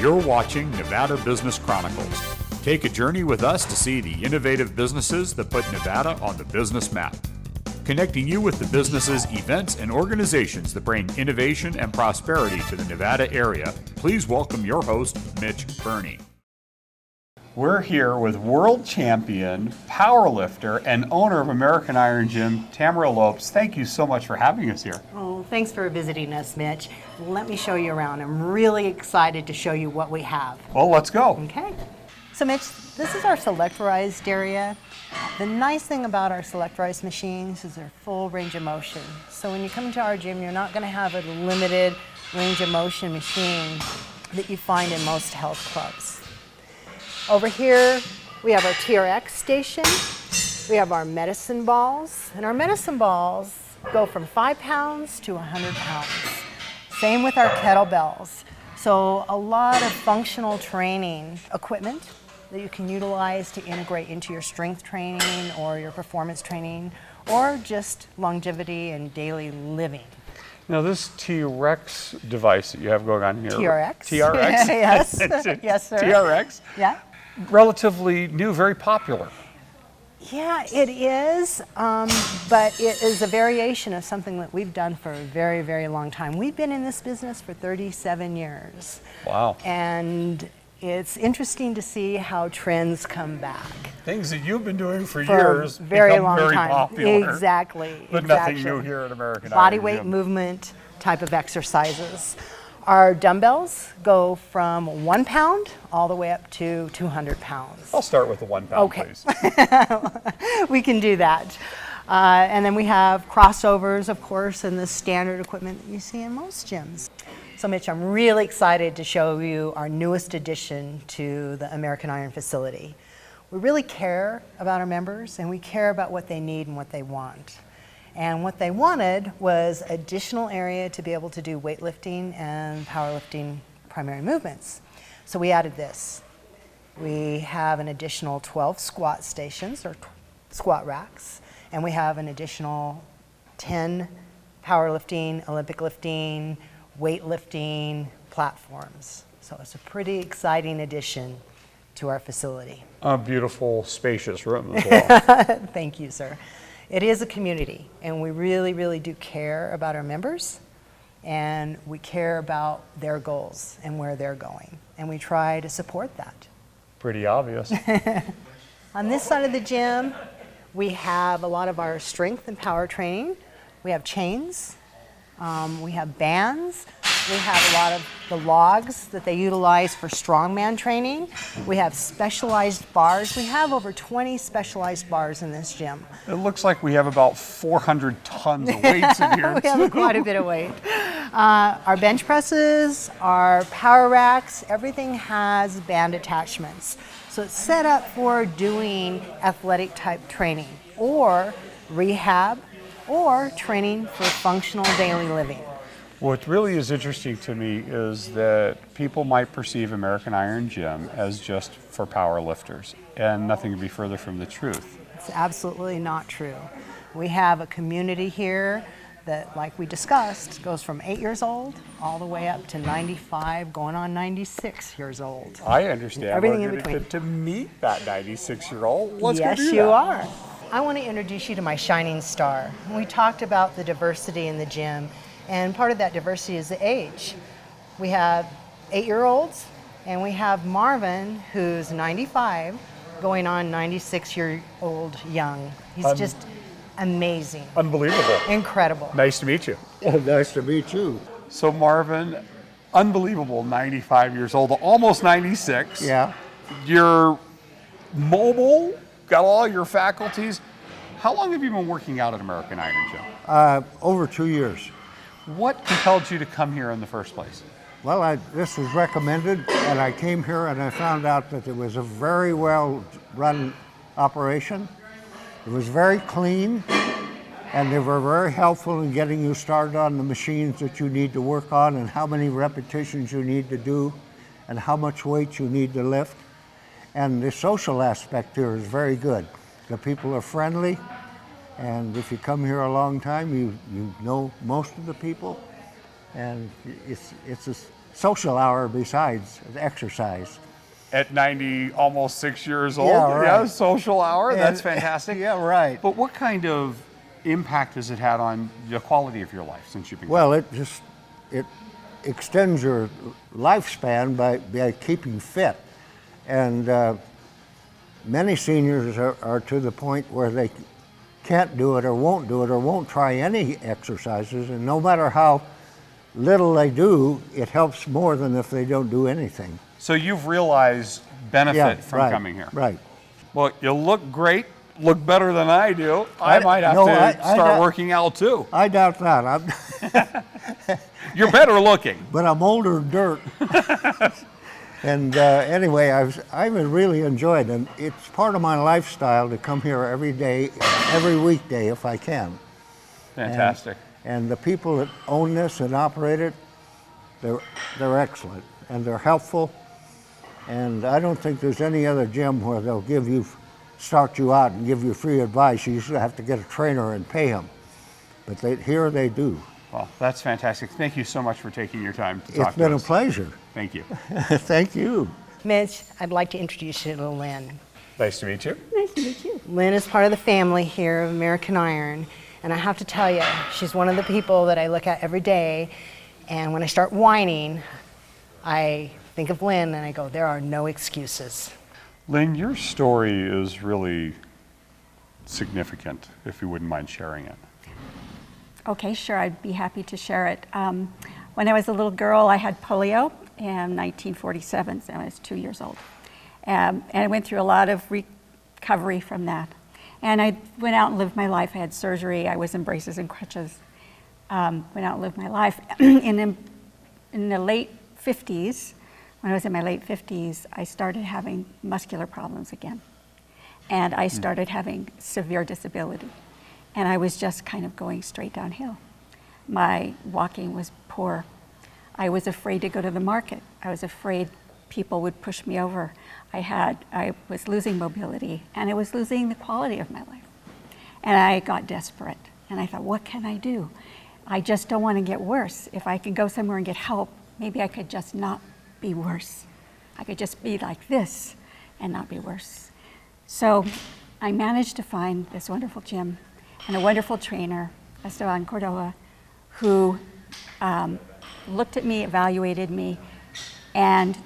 You're watching Nevada Business Chronicles. Take a journey with us to see the innovative businesses that put Nevada on the business map. Connecting you with the businesses, events, and organizations that bring innovation and prosperity to the Nevada area, please welcome your host, Mitch Burney. We're here with world champion, powerlifter, and owner of American Iron Gym, Tamara Lopes. Thank you so much for having us here. Oh, thanks for visiting us, Mitch. Let me show you around. I'm really excited to show you what we have. Well, let's go. Okay. So Mitch, this is our selectorized area. The nice thing about our selectorized machines is their full range of motion. So when you come to our gym, you're not going to have a limited range of motion machine that you find in most health clubs. Over here, we have our TRX station. We have our medicine balls, and our medicine balls go from 5 pounds to 100 pounds. Same with our kettlebells. So a lot of functional training equipment that you can utilize to integrate into your strength training or your performance training or just longevity and daily living. Now this T-Rex device that you have going on here. TRX? TRX? Yes. Yes, sir. TRX? Yeah. Relatively new, very popular. Yeah, it is, but it is a variation of something that we've done for a very, very long time. We've been in this business for 37 years. Wow. And it's interesting to see how trends come back. Things that you've been doing for years very become long very time. Popular. Exactly. But nothing new here at American Iron Body weight Gym. movement type of exercises. Our dumbbells go from 1 pound all the way up to 200 pounds. I'll start with the 1 pound, okay. Please. We can do that. And then we have crossovers, of course, and the standard equipment that you see in most gyms. So Mitch, I'm really excited to show you our newest addition to the American Iron facility. We really care about our members, and we care about what they need and what they want. And what they wanted was additional area to be able to do weightlifting and powerlifting primary movements. So we added this. We have an additional 12 squat stations or squat racks, and we have an additional 10 powerlifting, Olympic lifting, weightlifting platforms. So it's a pretty exciting addition to our facility. A beautiful, spacious room as well. Thank you, sir. It is a community, and we really, really do care about our members, and we care about their goals and where they're going, and we try to support that. Pretty obvious. On this side of the gym, we have a lot of our strength and power training. We have chains, we have bands, we have a lot of the logs that they utilize for strongman training. We have specialized bars. We have over 20 specialized bars in this gym. It looks like we have about 400 tons of weights in here. We have quite a bit of weight. Our bench presses, our power racks, everything has band attachments. So it's set up for doing athletic type training or rehab or training for functional daily living. What really is interesting to me is that people might perceive American Iron Gym as just for power lifters, and nothing could be further from the truth. It's absolutely not true. We have a community here that, like we discussed, goes from 8 years old all the way up to 95, going on 96 years old. I understand. Everything We're in between. To meet that 96-year-old. Let's yes, go do you that. are. I want to introduce you to my shining star. We talked about the diversity in the gym, and part of that diversity is the age. We have 8-year-olds, and we have Marvin, who's 95, going on 96-year-old young. He's just amazing. Unbelievable. Incredible. Nice to meet you. Nice to meet you. So Marvin, unbelievable, 95 years old, almost 96. Yeah. You're mobile, got all your faculties. How long have you been working out at American Iron Gym? Over 2 years. What compelled you to come here in the first place? Well, this was recommended, and I came here and I found out that it was a very well run operation. It was very clean, and they were very helpful in getting you started on the machines that you need to work on and how many repetitions you need to do and how much weight you need to lift. And the social aspect here is very good. The people are friendly, and if you come here a long time, you know most of the people, and it's a social hour besides the exercise. At 90, almost 6 years old, Yeah, right. social hour, And- that's fantastic. Yeah, right. But what kind of impact has it had on the quality of your life since you've been Well, it extends your lifespan by keeping fit. And many seniors are to the point where they can't do it or won't try any exercises. And no matter how little they do, it helps more than if they don't do anything. So you've realized benefit from right, coming here. Right. Well, you look great, look better than I do. I might have no, to I start doubt- working out too. I doubt that. You're better looking. But I'm older than dirt. And anyway, I've really enjoyed it. And it's part of my lifestyle to come here every day, every weekday if I can. Fantastic. And the people that own this and operate it, they're excellent and they're helpful. And I don't think there's any other gym where they'll start you out and give you free advice. You usually have to get a trainer and pay them. But here they do. Well, that's fantastic. Thank you so much for taking your time to talk to us. It's been a pleasure. Thank you. Thank you. Mitch, I'd like to introduce you to Lynn. Nice to meet you. Nice to meet you. Lynn is part of the family here of American Iron. And I have to tell you, she's one of the people that I look at every day. And when I start whining, I think of Lynn and I go, there are no excuses. Lynn, your story is really significant, if you wouldn't mind sharing it. Okay, sure, I'd be happy to share it. When I was a little girl, I had polio in 1947, so I was 2 years old. And I went through a lot of recovery from that. And I went out and lived my life. I had surgery, I was in braces and crutches. Went out and lived my life. In the late 50s, when I was in my late 50s, I started having muscular problems again. And I started having severe disability. And I was just kind of going straight downhill. My walking was poor. I was afraid to go to the market. I was afraid people would push me over. I was losing mobility, and I was losing the quality of my life. And I got desperate, and I thought, what can I do? I just don't want to get worse. If I could go somewhere and get help, maybe I could just not be worse. I could just be like this and not be worse. So I managed to find this wonderful gym and a wonderful trainer, Esteban Cordova, who looked at me, evaluated me, and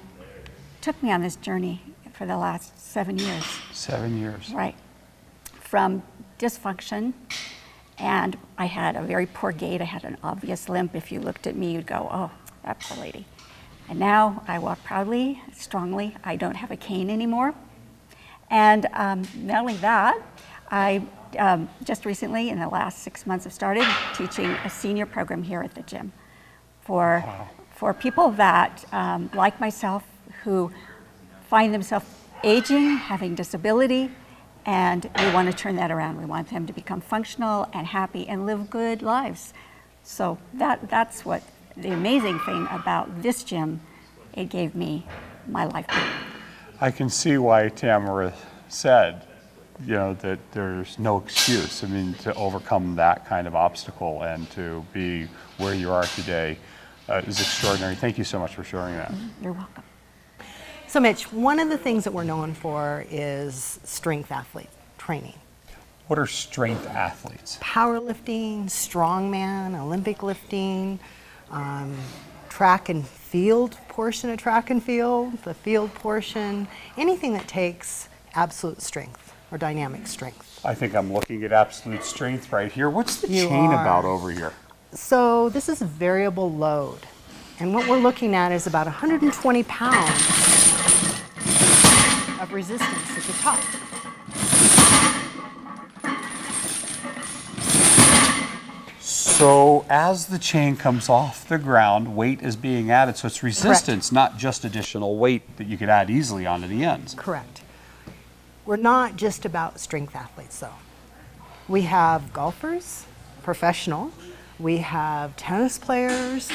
took me on this journey for the last 7 years. 7 years. Right. From dysfunction, and I had a very poor gait. I had an obvious limp. If you looked at me, you'd go, oh, that poor lady. And now I walk proudly, strongly. I don't have a cane anymore. And not only that, I just recently, in the last 6 months, have started teaching a senior program here at the gym for people that, like myself, who find themselves aging, having disability, and we want to turn that around. We want them to become functional and happy and live good lives. So that's what the amazing thing about this gym, it gave me my life back. I can see why Tamara said, that there's no excuse. I mean, to overcome that kind of obstacle and to be where you are today is extraordinary. Thank you so much for sharing that. You're welcome. So Mitch, one of the things that we're known for is strength athlete training. What are strength athletes? Powerlifting, strongman, Olympic lifting, track and field portion of track and field, the field portion, anything that takes absolute strength or dynamic strength. I think I'm looking at absolute strength right here. What's the You chain are. about over here? So this is a variable load. And what we're looking at is about 120 pounds of resistance at the top. So as the chain comes off the ground, weight is being added. So it's resistance, not just additional weight that you could add easily onto the ends. Correct. We're not just about strength athletes though. We have golfers, professional, we have tennis players,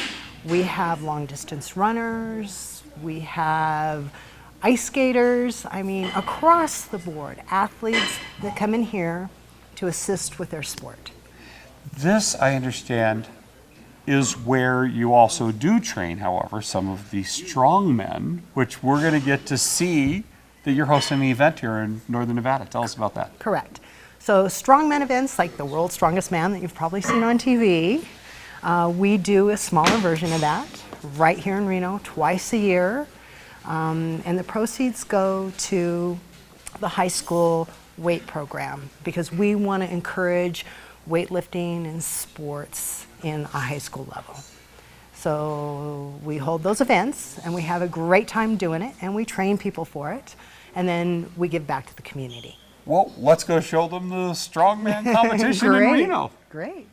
we have long distance runners, we have ice skaters, I mean, across the board, athletes that come in here to assist with their sport. This, I understand, is where you also do train, however, some of the strongmen, which we're going to get to see that you're hosting an event here in Northern Nevada. Tell us about that. Correct. So strongman events like the World's Strongest Man that you've probably seen on TV, we do a smaller version of that right here in Reno twice a year. And the proceeds go to the high school weight program because we want to encourage weightlifting and sports in a high school level. So we hold those events and we have a great time doing it and we train people for it and then we give back to the community. Well, let's go show them the strongman competition in Reno. Great.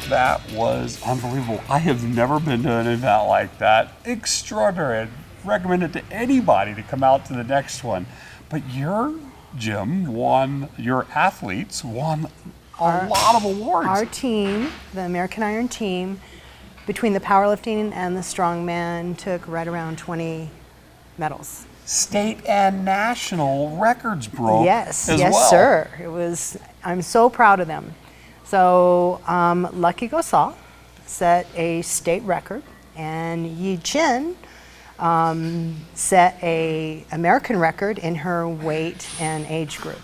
That was unbelievable. I have never been to an event like that. Extraordinary. I'd recommend it to anybody to come out to the next one. But your gym won, your athletes won a lot of awards. Our team, the American Iron team, between the powerlifting and the strongman, took right around 20 medals. State and national records broke Yes, as yes, well. sir. It was. I'm so proud of them. So Lucky Gosal set a state record, and Yi Chin set a American record in her weight and age group.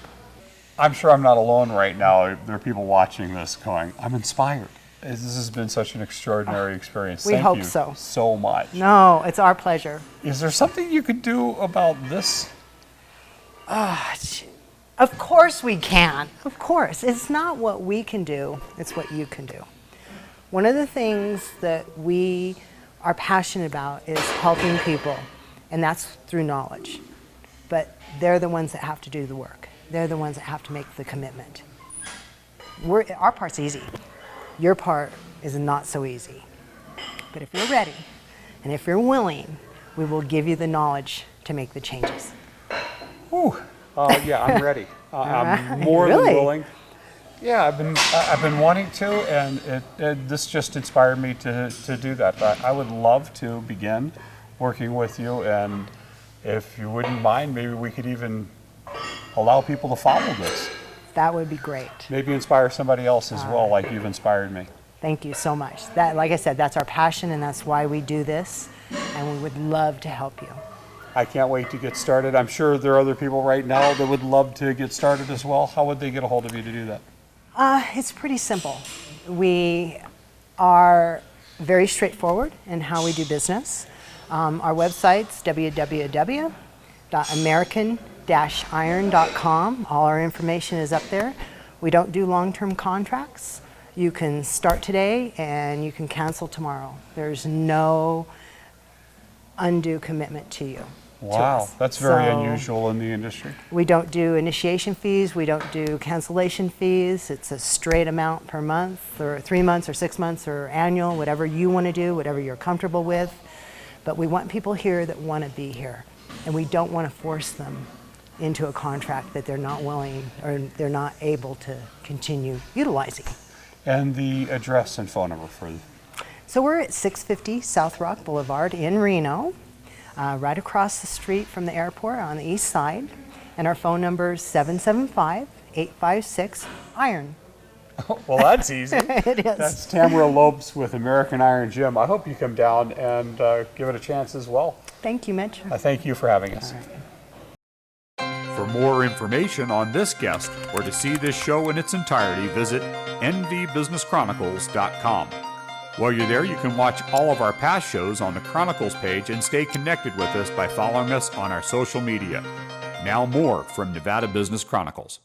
I'm sure I'm not alone right now. There are people watching this going, I'm inspired. This has been such an extraordinary experience. We Thank hope you so much. No, it's our pleasure. Is there something you could do about this? Of course we can. Of course. It's not what we can do, it's what you can do. One of the things that we are passionate about is helping people, and that's through knowledge. But they're the ones that have to do the work. They're the ones that have to make the commitment. Our part's easy. Your part is not so easy. But if you're ready, and if you're willing, we will give you the knowledge to make the changes. Whew. Yeah, I'm ready. I'm more than willing. Yeah, I've been wanting to, and this just inspired me to do that. I would love to begin working with you, and if you wouldn't mind, maybe we could even allow people to follow this. That would be great. Maybe inspire somebody else as well, like you've inspired me. Thank you so much. That, like I said, that's our passion, and that's why we do this, and we would love to help you. I can't wait to get started. I'm sure there are other people right now that would love to get started as well. How would they get a hold of you to do that? It's pretty simple. We are very straightforward in how we do business. Our website's www.american-iron.com. All our information is up there. We don't do long-term contracts. You can start today and you can cancel tomorrow. There's no undue commitment to you. Wow, that's very unusual in the industry. We don't do initiation fees, we don't do cancellation fees. It's a straight amount per month, or 3 months, or 6 months, or annual, whatever you want to do, whatever you're comfortable with. But we want people here that want to be here, and we don't want to force them into a contract that they're not willing or they're not able to continue utilizing. And the address and phone number for So we're at 650 South Rock Boulevard in Reno. right across the street from the airport on the east side. And our phone number is 775-856-IRON. Well, that's easy. It is. That's Tamara Lopes with American Iron Gym. I hope you come down and give it a chance as well. Thank you, Mitch. I thank you for having us. For more information on this guest or to see this show in its entirety, visit nvbusinesschronicles.com. While you're there, you can watch all of our past shows on the Chronicles page and stay connected with us by following us on our social media. Now more from Nevada Business Chronicles.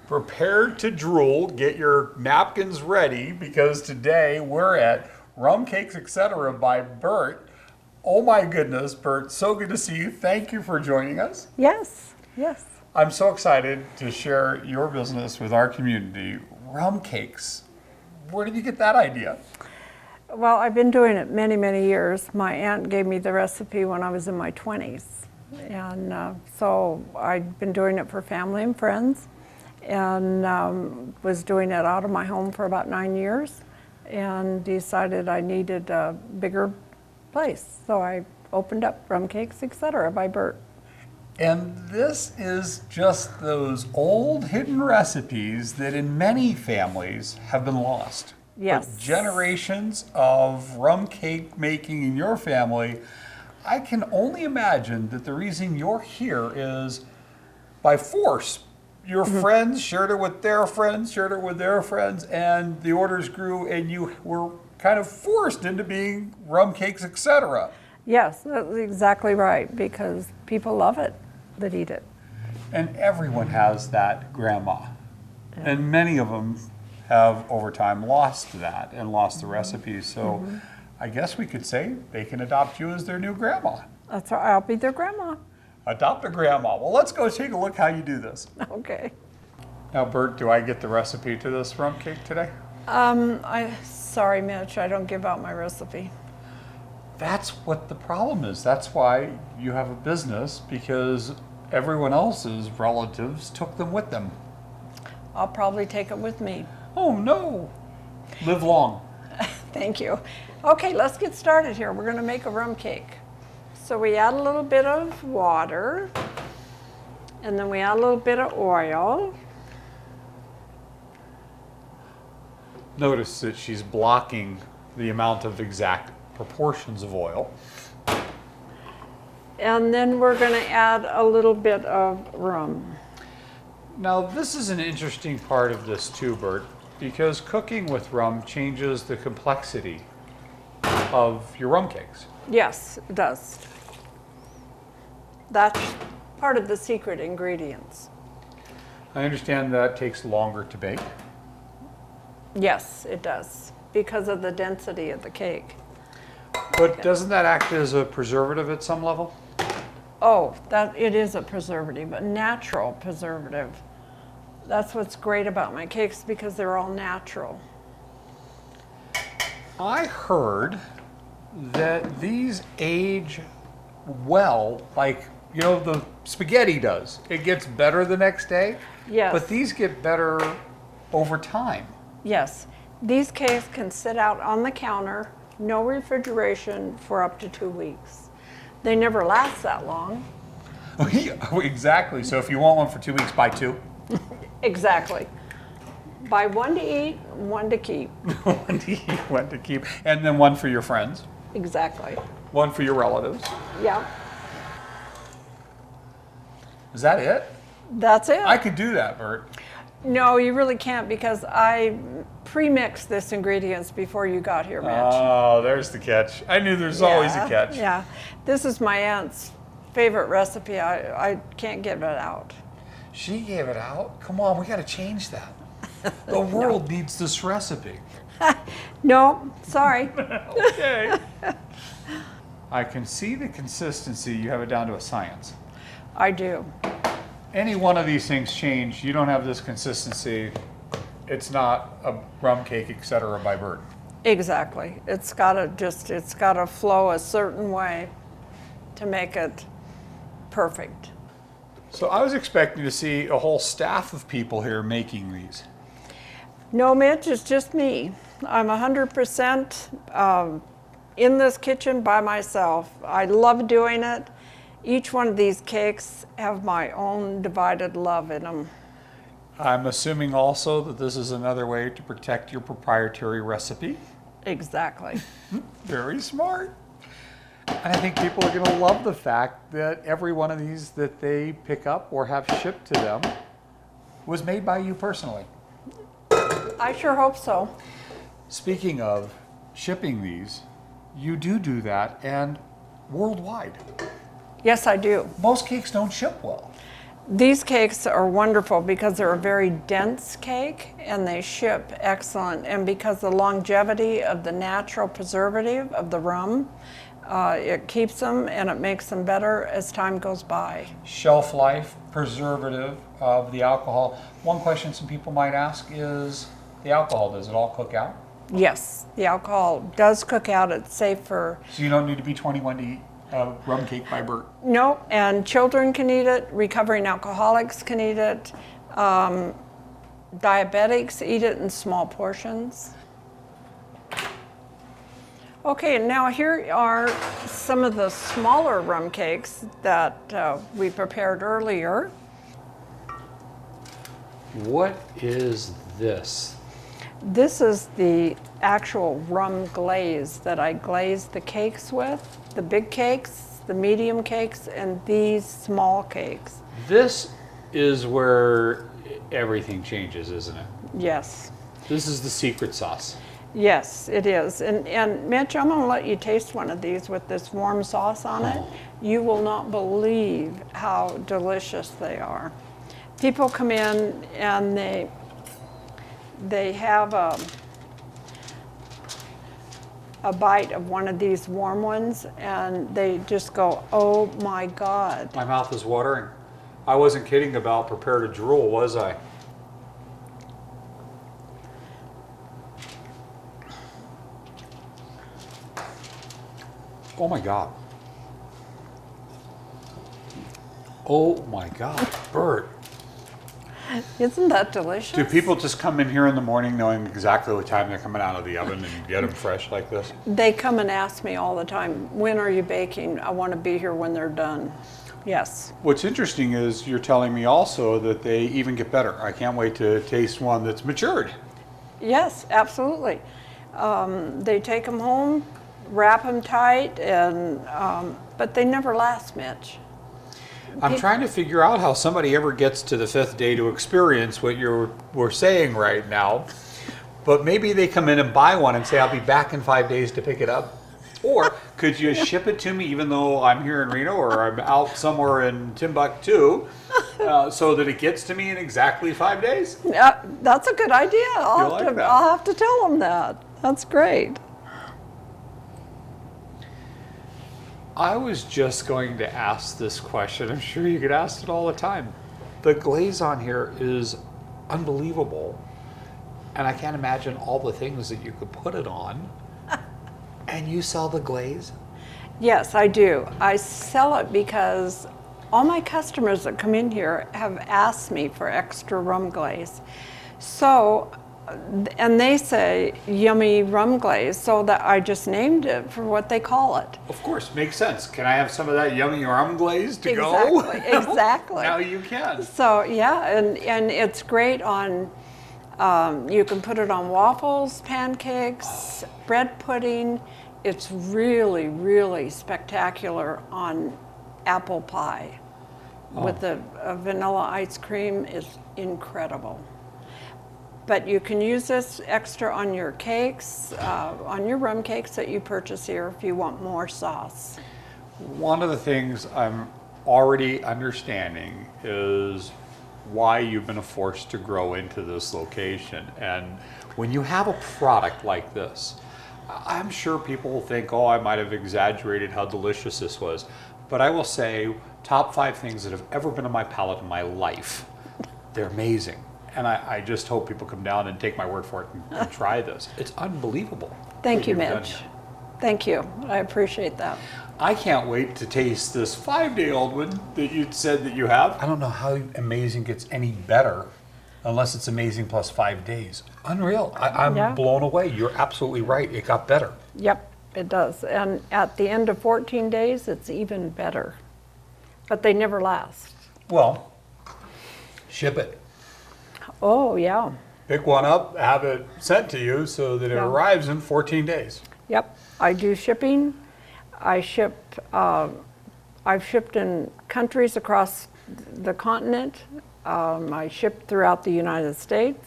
Prepared to drool, get your napkins ready, because today we're at Rum Cakes, Etc. by Bert. Oh my goodness, Bert, so good to see you. Thank you for joining us. Yes, yes. I'm so excited to share your business with our community. Rum Cakes. Where did you get that idea? Well, I've been doing it many, many years. My aunt gave me the recipe when I was in my 20s. And so I've been doing it for family and friends, and was doing it out of my home for about 9 years, and decided I needed a bigger place. So I opened up Rum Cakes, Etc. by Bert. And this is just those old hidden recipes that in many families have been lost. Yes. But generations of rum cake making in your family, I can only imagine that the reason you're here is by force. Your friends shared it with their friends, shared it with their friends, and the orders grew, and you were kind of forced into being Rum Cakes, Etc. Yes, that's exactly right, because people love it that eat it. And everyone has that grandma. And many of them have over time lost that and lost the recipes. So I guess we could say they can adopt you as their new grandma. That's right, I'll be their grandma. Adopt a grandma. Well, let's go take a look how you do this. Okay. Now, Bert, do I get the recipe to this rum cake today? Sorry, Mitch, I don't give out my recipe. That's what the problem is. That's why you have a business, because everyone else's relatives took them with them. I'll probably take it with me. Oh, no. Live long. Thank you. Okay, let's get started here. We're going to make a rum cake. So we add a little bit of water, and then we add a little bit of oil. Notice that she's blocking the amount of exact proportions of oil. And then we're going to add a little bit of rum. Now, this is an interesting part of this too, Bert, because cooking with rum changes the complexity of your rum cakes. Yes, it does. That's part of the secret ingredients. I understand that takes longer to bake. Yes, it does, because of the density of the cake. But doesn't that act as a preservative at some level? Oh, that it is a preservative, a natural preservative. That's what's great about my cakes, because they're all natural. I heard that these age well, like, you know, the spaghetti does. It gets better the next day. Yes. But these get better over time. Yes. These cakes can sit out on the counter, no refrigeration, for up to 2 weeks. They never last that long. Exactly. So if you want one for 2 weeks, buy two. Exactly. Buy one to eat, one to keep. One to eat, one to keep. And then one for your friends. Exactly. One for your relatives. Yeah. Is that it? That's it. I could do that, Bert. No, you really can't, because I pre-mixed this ingredients before you got here, Mitch. Oh, there's the catch. I knew there's always a catch. Yeah. This is my aunt's favorite recipe. I can't get it out. She gave it out? Come on, we got to change that. The world needs this recipe. No, sorry. Okay. I can see the consistency. You have it down to a science. I do. Any one of these things change, you don't have this consistency, it's not a rum cake, etc. by Bert. Exactly. It's gotta flow a certain way to make it perfect. So I was expecting to see a whole staff of people here making these. No, Mitch, it's just me. I'm 100% in this kitchen by myself. I love doing it. Each one of these cakes have my own divided love in them. I'm assuming also that this is another way to protect your proprietary recipe. Exactly. Very smart. And I think people are going to love the fact that every one of these that they pick up or have shipped to them was made by you personally. I sure hope so. Speaking of shipping these, you do that, and worldwide. Yes, I do. Most cakes don't ship well. These cakes are wonderful because they're a very dense cake and they ship excellent. And because the longevity of the natural preservative of the rum, it keeps them and it makes them better as time goes by. Shelf life, preservative of the alcohol. One question some people might ask is, the alcohol, does it all cook out? Yes, the alcohol does cook out. It's safe for... So you don't need to be 21 to eat a rum cake by Bert? No, and children can eat it, recovering alcoholics can eat it, diabetics eat it in small portions. Okay, now here are some of the smaller rum cakes that we prepared earlier. What is this? This is the actual rum glaze that I glazed the cakes with, the big cakes, the medium cakes, and these small cakes. This is where everything changes, isn't it? Yes. This is the secret sauce. Yes, it is. And Mitch, I'm going to let you taste one of these with this warm sauce on it. You will not believe how delicious they are. People come in and they have a bite of one of these warm ones and they just go, oh my God. My mouth is watering. I wasn't kidding about prepare to drool, was I? Oh my God. Oh my God, Bert. Isn't that delicious? Do people just come in here in the morning knowing exactly what time they're coming out of the oven and you get them fresh like this? They come and ask me all the time, when are you baking? I want to be here when they're done. Yes. What's interesting is you're telling me also that they even get better. I can't wait to taste one that's matured. Yes, absolutely. They take them home, wrap them tight, and but they never last, Mitch. I'm trying to figure out how somebody ever gets to the fifth day to experience what we're saying right now. But maybe they come in and buy one and say, I'll be back in 5 days to pick it up. Or could you ship it to me even though I'm here in Reno or I'm out somewhere in Timbuktu so that it gets to me in exactly 5 days? That's a good idea. I'll have to tell them that. That's great. I was just going to ask this question. I'm sure you get asked it all the time. The glaze on here is unbelievable. And I can't imagine all the things that you could put it on. And you sell the glaze? Yes, I do. I sell it because all my customers that come in here have asked me for extra rum glaze. So, and they say yummy rum glaze, so that I just named it for what they call it. Of course, makes sense. Can I have some of that yummy rum glaze to go? Exactly. Now you can. So yeah, and it's great on, you can put it on waffles, pancakes, bread pudding. It's really, really spectacular on apple pie. With the vanilla ice cream is incredible. But you can use this extra on your cakes, on your rum cakes that you purchase here if you want more sauce. One of the things I'm already understanding is why you've been forced to grow into this location. And when you have a product like this, I'm sure people will think, oh, I might have exaggerated how delicious this was. But I will say, top 5 things that have ever been on my palate in my life. They're amazing. And I just hope people come down and take my word for it and try this. It's unbelievable. Thank you, Mitch. Thank you. I appreciate that. I can't wait to taste this 5-day-old one that you said that you have. I don't know how amazing gets any better unless it's amazing plus 5 days. Unreal. I'm blown away. You're absolutely right. It got better. Yep. It does. And at the end of 14 days, it's even better. But they never last. Well, ship it. Oh, yeah. Pick one up, have it sent to you so that it Yeah. arrives in 14 days. Yep. I do shipping. I've shipped in countries across the continent. I ship throughout the United States.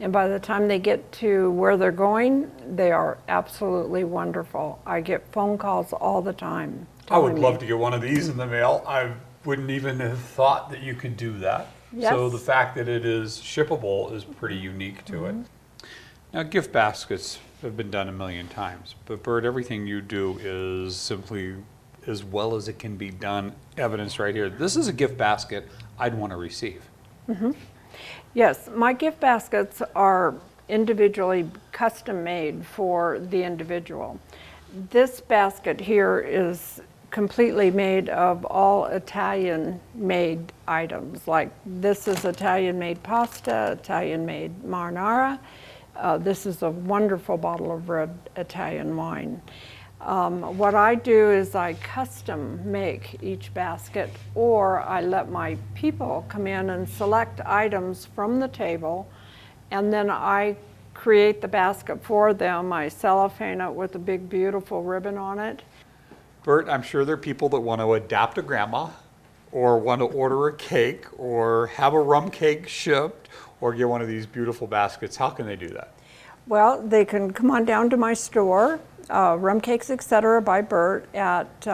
And by the time they get to where they're going, they are absolutely wonderful. I get phone calls all the time. I would love to get one of these in the mail. I wouldn't even have thought that you could do that. Yes. So the fact that it is shippable is pretty unique to it. Now, gift baskets have been done a million times, but Bert, everything you do is simply as well as it can be done. Evidence right here. This is a gift basket I'd want to receive. Yes, my gift baskets are individually custom made for the individual. This basket here is completely made of all Italian made items. Like this is Italian made pasta, Italian made marinara. This is a wonderful bottle of red Italian wine. What I do is I custom make each basket, or I let my people come in and select items from the table, and then I create the basket for them. I cellophane it with a big beautiful ribbon on it. Bert, I'm sure there are people that want to adopt a grandma, or want to order a cake, or have a rum cake shipped, or get one of these beautiful baskets. How can they do that? Well, they can come on down to my store, Rum Cakes, Etc. by Bert at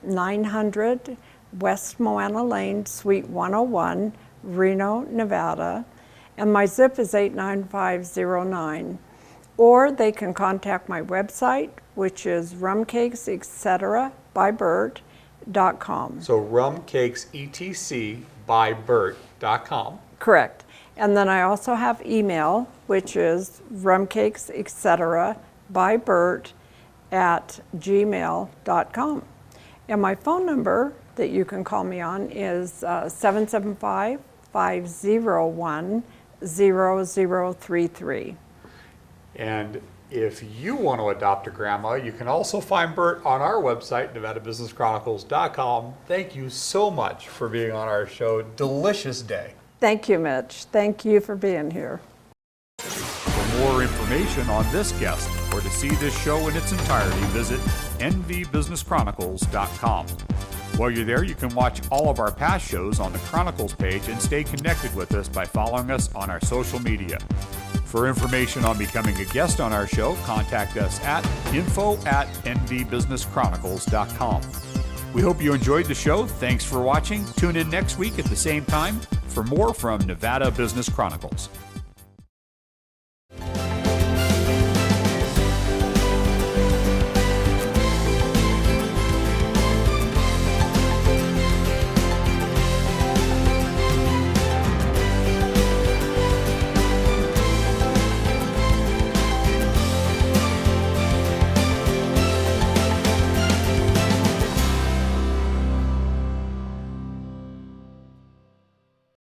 900 West Moana Lane, Suite 101, Reno, Nevada. And my zip is 89509. Or they can contact my website, which is rumcakesetcbybert.com. So rumcakesetcbybert.com. Correct. And then I also have email, which is rumcakesetcbybert@gmail.com. And my phone number that you can call me on is 775-501-0033. And if you want to adopt a grandma, you can also find Bert on our website, NevadaBusinessChronicles.com. Thank you so much for being on our show. Delicious day. Thank you, Mitch. Thank you for being here. For more information on this guest or to see this show in its entirety, visit NVBusinessChronicles.com. While you're there, you can watch all of our past shows on the Chronicles page and stay connected with us by following us on our social media. For information on becoming a guest on our show, contact us at info@NVBusinessChronicles.com. We hope you enjoyed the show. Thanks for watching. Tune in next week at the same time for more from Nevada Business Chronicles.